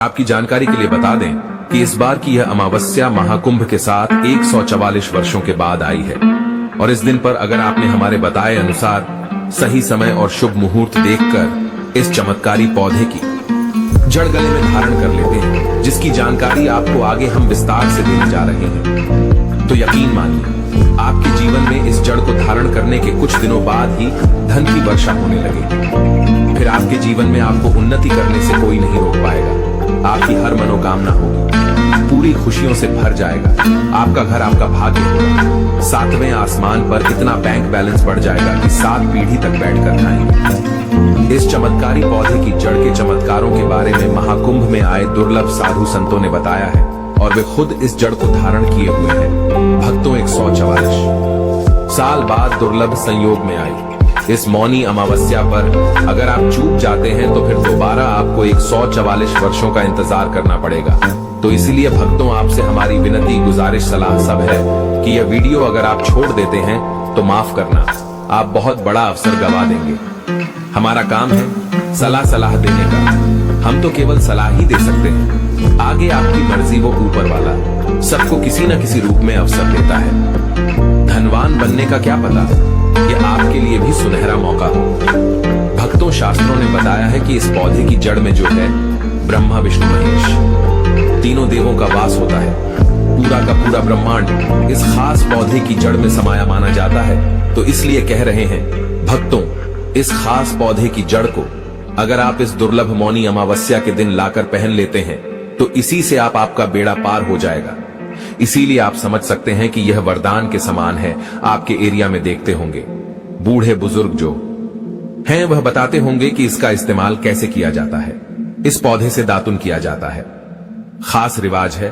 आपकी जानकारी के लिए बता दें कि इस बार की यह अमावस्या महाकुंभ के साथ 144 वर्षों के बाद आई है और इस दिन पर अगर आपने हमारे बताए अनुसार सही समय और शुभ मुहूर्त देखकर इस चमत्कारी पौधे की जड़ गले में धारण कर लेते हैं, जिसकी जानकारी आपको आगे हम विस्तार से देने जा रहे हैं, तो यकीन मानिए आपके जीवन में इस जड़ को धारण करने के कुछ दिनों बाद ही धन की वर्षा होने लगेगी। फिर आपके जीवन में आपको उन्नति करने से कोई नहीं रोक पाएगा। आपकी हर मनोकामना होगी, पूरी खुशियों से भर जाएगा। आपका घर आपका भाग्य होगा। 7वें आसमान पर इतना बैंक बैलेंस बढ़ जाएगा कि 7 पीढ़ी तक बैठकर खाएंगे। इस चमत्कारी पौधे की जड़ के चमत्कारों के बारे में महाकुंभ में आए दुर्लभ साधु संतों ने बताया है और वे खुद इस जड़ को धारण किए हुए हैं। भक्तों 144 साल बाद दुर्लभ संयोग में आई इस मौनी अमावस्या पर अगर आप चूक जाते हैं तो फिर दोबारा आपको 144 वर्षों का इंतजार करना पड़ेगा। तो इसीलिए भक्तों आपसे हमारी विनती गुजारिश सलाह सब है कि यह वीडियो अगर आप छोड़ देते हैं तो माफ करना, आप बहुत बड़ा अवसर गवा देंगे। हमारा काम है सलाह देने का, हम तो केवल सलाह ही दे सकते हैं। आगे आपकी मर्जी, वो ऊपर वाला सबको किसी न किसी रूप में अवसर देता है। धनवान बनने का क्या पता, ये आपके लिए भी सुनहरा मौका हो। भक्तों शास्त्रों ने बताया है कि इस पौधे की जड़ में जो है ब्रह्मा विष्णु महेश तीनों देवों का वास होता है। पूरा का पूरा ब्रह्मांड इस खास पौधे की जड़ में समाया माना जाता है। तो इसलिए कह रहे हैं भक्तों, इस खास पौधे की जड़ को अगर आप इस दुर्लभ मौनी अमावस्या के दिन लाकर पहन लेते हैं तो इसी से आपका बेड़ा पार हो जाएगा। इसीलिए आप समझ सकते हैं कि यह वरदान के समान है। आपके एरिया में देखते होंगे बूढ़े बुजुर्ग जो हैं वह बताते होंगे कि इसका इस्तेमाल कैसे किया जाता है। इस पौधे से दातुन किया जाता है, खास रिवाज है।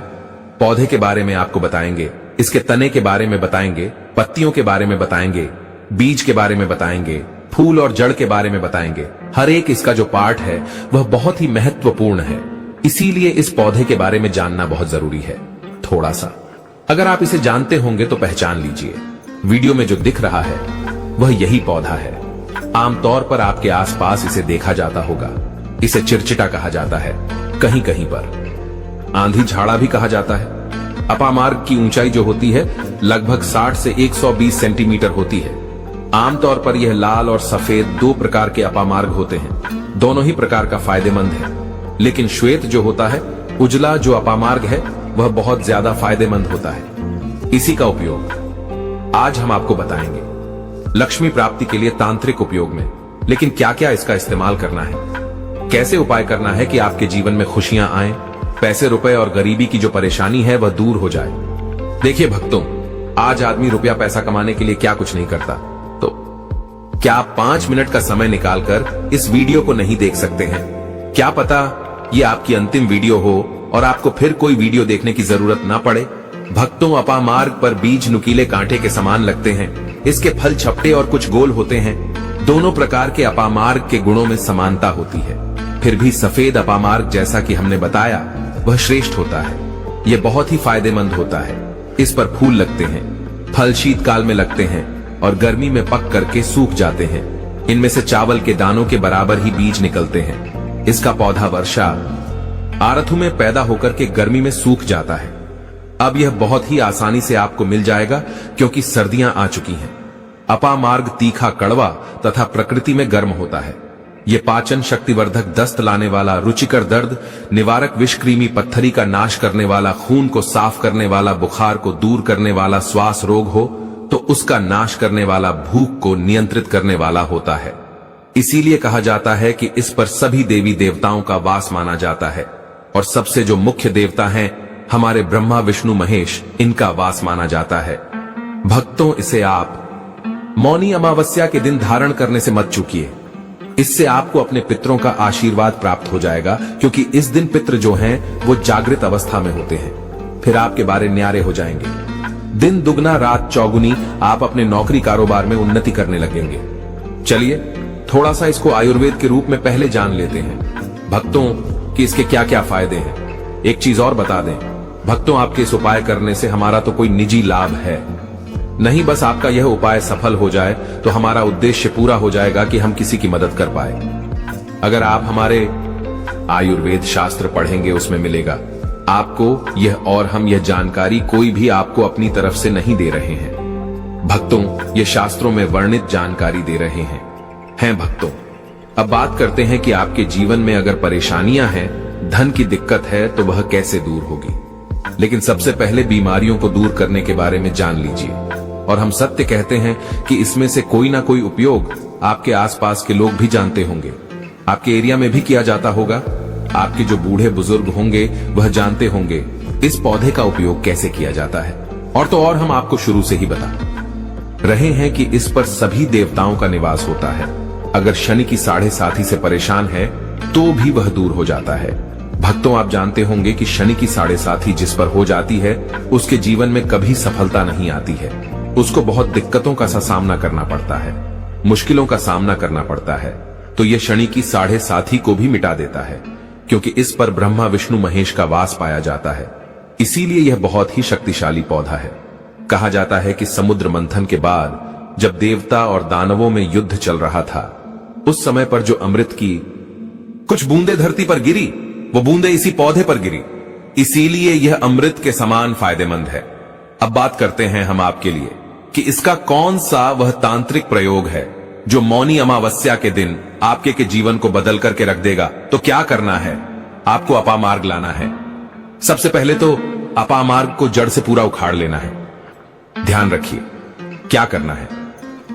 पौधे के बारे में आपको बताएंगे, इसके तने के बारे में बताएंगे, पत्तियों के बारे में बताएंगे, बीज के बारे में बताएंगे, फूल और जड़ के बारे में बताएंगे। हर एक इसका जो पार्ट है वह बहुत ही महत्वपूर्ण है। इसीलिए इस पौधे के बारे में जानना बहुत जरूरी है। थोड़ा सा अगर आप इसे जानते होंगे तो पहचान लीजिए, वीडियो में जो दिख रहा है वह यही पौधा है। आमतौर पर आपके आसपास इसे देखा जाता होगा। इसे चिरचिटा कहा जाता है, कहीं कहीं पर आंधी झाड़ा भी कहा जाता है। अपामार्ग की ऊंचाई जो होती है लगभग 60 से 120 सेंटीमीटर होती है। आमतौर पर यह लाल और सफेद 2 प्रकार के अपामार्ग होते हैं। दोनों ही प्रकार का फायदेमंद है, लेकिन श्वेत जो होता है, उजला जो अपामार्ग है, वह बहुत ज्यादा फायदेमंद होता है। इसी का उपयोग आज हम आपको बताएंगे लक्ष्मी प्राप्ति के लिए तांत्रिक उपयोग में। लेकिन क्या क्या इसका इस्तेमाल करना है, कैसे उपाय करना है कि आपके जीवन में खुशियां आए, पैसे रुपए और गरीबी की जो परेशानी है वह दूर हो जाए। देखिए भक्तों, आज आदमी रुपया पैसा कमाने के लिए क्या कुछ नहीं करता, तो क्या आप 5 मिनट का समय निकालकर इस वीडियो को नहीं देख सकते हैं? क्या पता ये आपकी अंतिम वीडियो हो और आपको फिर कोई वीडियो देखने की जरूरत ना पड़े। भक्तों, अपामार्ग पर बीज नुकीले कांटे के समान लगते हैं। इसके फल छपटे और कुछ गोल होते हैं। दोनों प्रकार के अपामार्ग के गुणों में समानता होती है। फिर भी सफेद अपामार्ग जैसा कि हमने बताया वह श्रेष्ठ होता है। यह बहुत ही फायदेमंद होता है। इस पर फूल लगते हैं, फल शीतकाल में लगते हैं और गर्मी में पक करके सूख जाते हैं। इनमें से चावल के दानों के बराबर ही बीज निकलते हैं। इसका पौधा वर्षा आरथु में पैदा होकर के गर्मी में सूख जाता है। अब यह बहुत ही आसानी से आपको मिल जाएगा क्योंकि सर्दियां आ चुकी हैं। अपामार्ग तीखा कड़वा तथा प्रकृति में गर्म होता है। यह पाचन शक्तिवर्धक, दस्त लाने वाला, रुचिकर दर्द निवारक, विषकृमि पत्थरी का नाश करने वाला, खून को साफ करने वाला, बुखार को दूर करने वाला, श्वास रोग हो तो उसका नाश करने वाला, भूख को नियंत्रित करने वाला होता है। इसीलिए कहा जाता है कि इस पर सभी देवी देवताओं का वास माना जाता है और सबसे जो मुख्य देवता हैं हमारे ब्रह्मा विष्णु महेश, इनका वास माना जाता है। भक्तों, इसे आप मौनी अमावस्या के दिन धारण करने से मत चूकिए। इससे आपको अपने पितरों का आशीर्वाद प्राप्त हो जाएगा क्योंकि इस दिन पितृ जो हैं वो जागृत अवस्था में होते हैं। फिर आपके बारे न्यारे हो जाएंगे। दिन दुगना रात चौगुनी आप अपने नौकरी कारोबार में उन्नति करने लगेंगे। चलिए थोड़ा सा इसको आयुर्वेद के रूप में पहले जान लेते हैं भक्तों कि इसके क्या क्या फायदे हैं। एक चीज और बता दें भक्तों, आपके इस उपाय करने से हमारा तो कोई निजी लाभ है नहीं, बस आपका यह उपाय सफल हो जाए तो हमारा उद्देश्य पूरा हो जाएगा कि हम किसी की मदद कर पाए। अगर आप हमारे आयुर्वेद शास्त्र पढ़ेंगे उसमें मिलेगा आपको यह, और हम यह जानकारी कोई भी आपको अपनी तरफ से नहीं दे रहे हैं भक्तों, ये शास्त्रों में वर्णित जानकारी दे रहे हैं भक्तों। अब बात करते हैं कि आपके जीवन में अगर परेशानियां हैं, धन की दिक्कत है तो वह कैसे दूर होगी। लेकिन सबसे पहले बीमारियों को दूर करने के बारे में जान लीजिए। और हम सत्य कहते हैं कि इसमें से कोई ना कोई उपयोग आपके आसपास के लोग भी जानते होंगे, आपके एरिया में भी किया जाता होगा। आपके जो बूढ़े बुजुर्ग होंगे वह जानते होंगे इस पौधे का उपयोग कैसे किया जाता है। और तो और हम आपको शुरू से ही बता रहे हैं कि इस पर सभी देवताओं का निवास होता है। अगर शनि की साढ़े साथी से परेशान है तो भी वह दूर हो जाता है। भक्तों, आप जानते होंगे कि शनि की साढ़े साथी जिस पर हो जाती है उसके जीवन में कभी सफलता नहीं आती है। उसको बहुत दिक्कतों का सामना करना पड़ता है, मुश्किलों का सामना करना पड़ता है। तो यह शनि की साढ़े साथी को भी मिटा देता है, क्योंकि इस पर ब्रह्मा विष्णु महेश का वास पाया जाता है। इसीलिए यह बहुत ही शक्तिशाली पौधा है। कहा जाता है कि समुद्र मंथन के बाद जब देवता और दानवों में युद्ध चल रहा था, उस समय पर जो अमृत की कुछ बूंदे धरती पर गिरी, वो बूंदे इसी पौधे पर गिरी। इसीलिए यह अमृत के समान फायदेमंद है। अब बात करते हैं हम आपके लिए कि इसका कौन सा वह तांत्रिक प्रयोग है जो मौनी अमावस्या के दिन आपके के जीवन को बदल करके रख देगा। तो क्या करना है, आपको अपामार्ग लाना है। सबसे पहले तो अपामार्ग को जड़ से पूरा उखाड़ लेना है। ध्यान रखिए क्या करना है,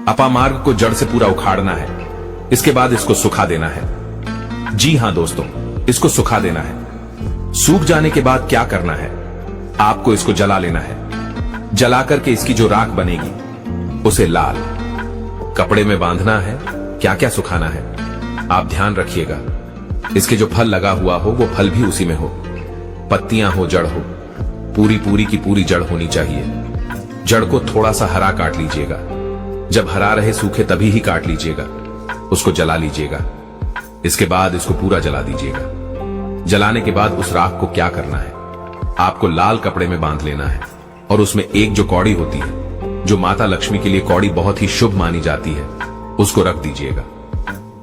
अपामार्ग को जड़ से पूरा उखाड़ना है। इसके बाद इसको सुखा देना है। जी हां दोस्तों, इसको सुखा देना है। सूख जाने के बाद क्या करना है, आपको इसको जला लेना है। जला करके इसकी जो राख बनेगी उसे लाल कपड़े में बांधना है। क्या क्या सुखाना है आप ध्यान रखिएगा। इसके जो फल लगा हुआ हो वो फल भी उसी में हो, पत्तियां हो, जड़ हो, पूरी की पूरी जड़ होनी चाहिए। जड़ को थोड़ा सा हरा काट लीजिएगा, जब हरा रहे सूखे तभी ही काट लीजिएगा। उसको जला लीजिएगा। इसके बाद इसको पूरा जला दीजिएगा। जलाने के बाद उस राख को क्या करना है, आपको लाल कपड़े में बांध लेना है। और उसमें एक जो कौड़ी होती है, जो माता लक्ष्मी के लिए कौड़ी बहुत ही शुभ मानी जाती है, उसको रख दीजिएगा।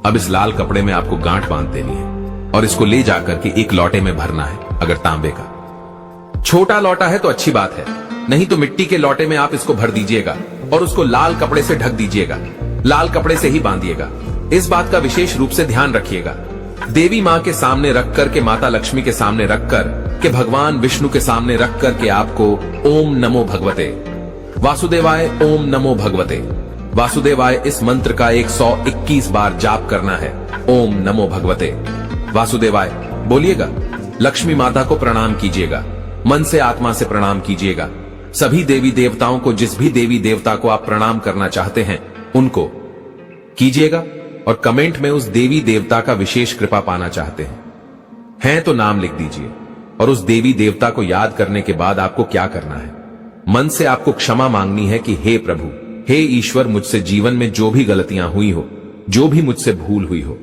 अब इस लाल कपड़े में आपको गांठ बांध देनी है और इसको ले जाकर के एक लोटे में भरना है। अगर तांबे का छोटा लोटा है तो अच्छी बात है, नहीं तो मिट्टी के लोटे में आप इसको भर दीजिएगा और उसको लाल कपड़े से ढक दीजिएगा। लाल कपड़े से ही बांधिएगा। इस बात का विशेष रूप से ध्यान रखिएगा। देवी मां के सामने रख कर के, माता लक्ष्मी के सामने रख कर के, भगवान विष्णु के सामने रख कर के आपको ओम नमो भगवते वासुदेवाय, ओम नमो भगवते वासुदेवाय इस मंत्र का 121 बार जाप करना है। ओम नमो भगवते वासुदेवाय बोलिएगा। लक्ष्मी माता को प्रणाम कीजिएगा, मन से आत्मा से प्रणाम कीजिएगा। सभी देवी देवताओं को, जिस भी देवी देवता को आप प्रणाम करना चाहते हैं उनको कीजिएगा। और कमेंट में उस देवी देवता का विशेष कृपा पाना चाहते हैं तो नाम लिख दीजिए। और उस देवी देवता को याद करने के बाद आपको क्या करना है, मन से आपको क्षमा मांगनी है कि हे प्रभु, हे ईश्वर, मुझसे जीवन में जो भी गलतियां हुई हो, जो भी मुझसे भूल हुई हो,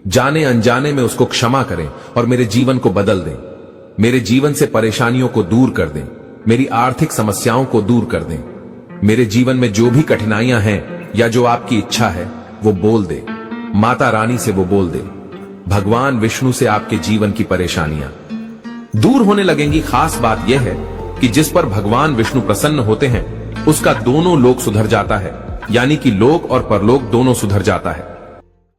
जाने अनजाने में उसको क्षमा करें और मेरे जीवन को बदल दें। मेरे जीवन से परेशानियों को दूर कर दें, मेरी आर्थिक समस्याओं को दूर कर दें। मेरे जीवन में जो भी कठिनाइयां हैं या जो आपकी इच्छा है वो बोल दे, माता रानी से वो बोल दे। भगवान विष्णु से आपके जीवन की परेशानियां दूर होने लगेंगी। खास बात यह है कि जिस पर भगवान विष्णु प्रसन्न होते हैं उसका दोनों लोक सुधर जाता है, यानी कि लोक और परलोक दोनों सुधर जाता है।